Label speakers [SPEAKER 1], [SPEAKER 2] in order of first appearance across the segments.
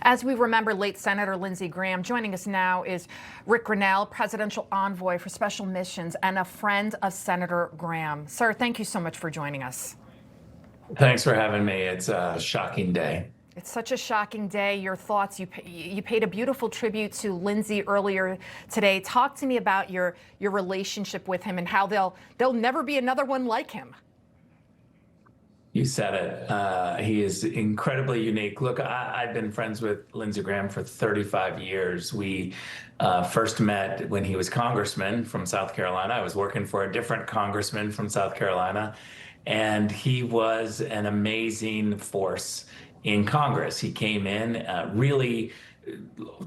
[SPEAKER 1] As we remember late Senator Lindsey Graham, joining us now is Ric Grenell, presidential envoy for special missions and a friend of Senator Graham. Sir, thank you so much for joining us.
[SPEAKER 2] Thanks for having me. It's a shocking day.
[SPEAKER 1] It's such a shocking day. Your thoughts, you paid a beautiful tribute to Lindsey earlier today. Talk to me about your relationship with him and how there'll never be another one like him.
[SPEAKER 2] You said it. He is incredibly unique. Look, I've been friends with Lindsey Graham for 35 years. We first met when he was congressman from South Carolina. I was working for a different congressman from South Carolina, and he was an amazing force in Congress. He came in really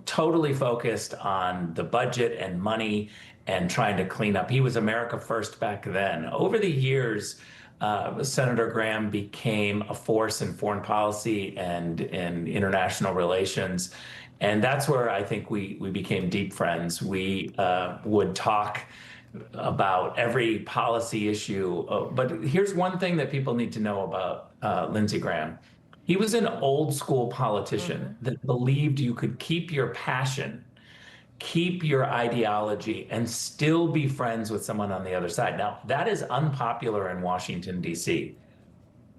[SPEAKER 2] totally focused on the budget and money and trying to clean up. He was America First back then. Over the years, Senator Graham became a force in foreign policy and in international relations. And that's where I think we became deep friends. We would talk about every policy issue. But here's one thing that people need to know about Lindsey Graham. He was an old school politician that believed you could keep your passion, keep your ideology, and still be friends with someone on the other side. Now, that is unpopular in Washington, D.C.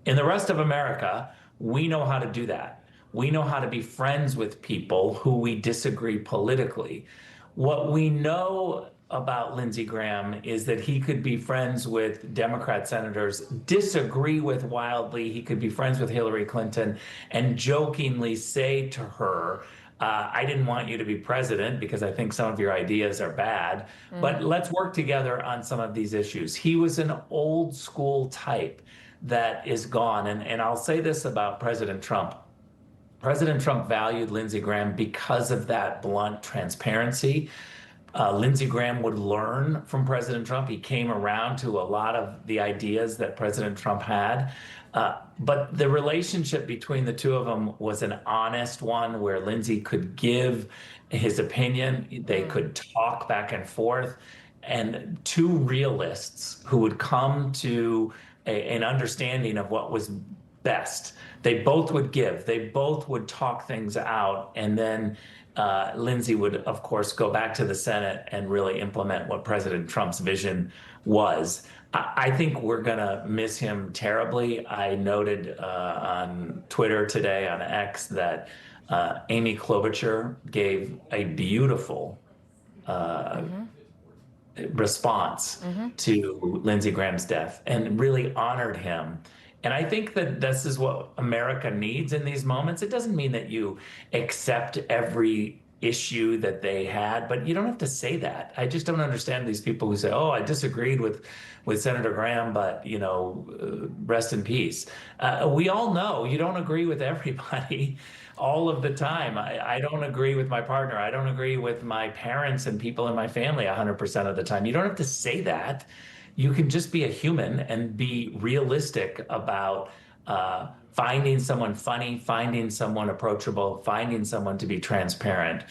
[SPEAKER 2] In the rest of America, we know how to do that. We know how to be friends with people who we disagree politically. What we know about Lindsey Graham is that he could be friends with Democrat senators, disagree with wildly. He could be friends with Hillary Clinton and jokingly say to her, I didn't want you to be president because I think some of your ideas are bad, but let's work together on some of these issues. He was an old school type that is gone. And I'll say this about President Trump. President Trump valued Lindsey Graham because of that blunt transparency. Lindsey Graham would learn from President Trump. He came around to a lot of the ideas that President Trump had. But the relationship between the two of them was an honest one where Lindsey could give his opinion. They could talk back and forth. And two realists who would come to an understanding of what was best. They both would give. They both would talk things out. And then Lindsey would, of course, go back to the Senate and really implement what President Trump's vision was. I think we're going to miss him terribly. I noted on Twitter today, on X, that Amy Klobuchar gave a beautiful response to Lindsey Graham's death and really honored him. And I think that this is what America needs in these moments. It doesn't mean that you accept every issue that they had, but you don't have to say that. I just don't understand these people who say, oh, I disagreed with Senator Graham, but, you know, rest in peace. We all know you don't agree with everybody all of the time. I don't agree with my partner. I don't agree with my parents and people in my family 100% of the time. You don't have to say that. You can just be a human and be realistic about finding someone funny, finding someone approachable, finding someone to be transparent.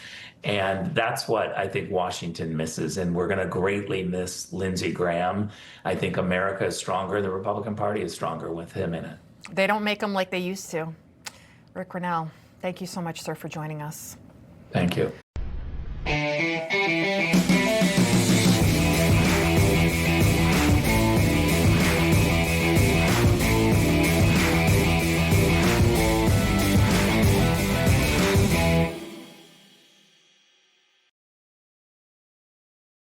[SPEAKER 2] And that's what I think Washington misses. And we're going to greatly miss Lindsey Graham. I think America is stronger. The Republican Party is stronger with him in it.
[SPEAKER 1] They don't make them like they used to. Ric Grenell, thank you so much, sir, for joining us.
[SPEAKER 2] Thank you.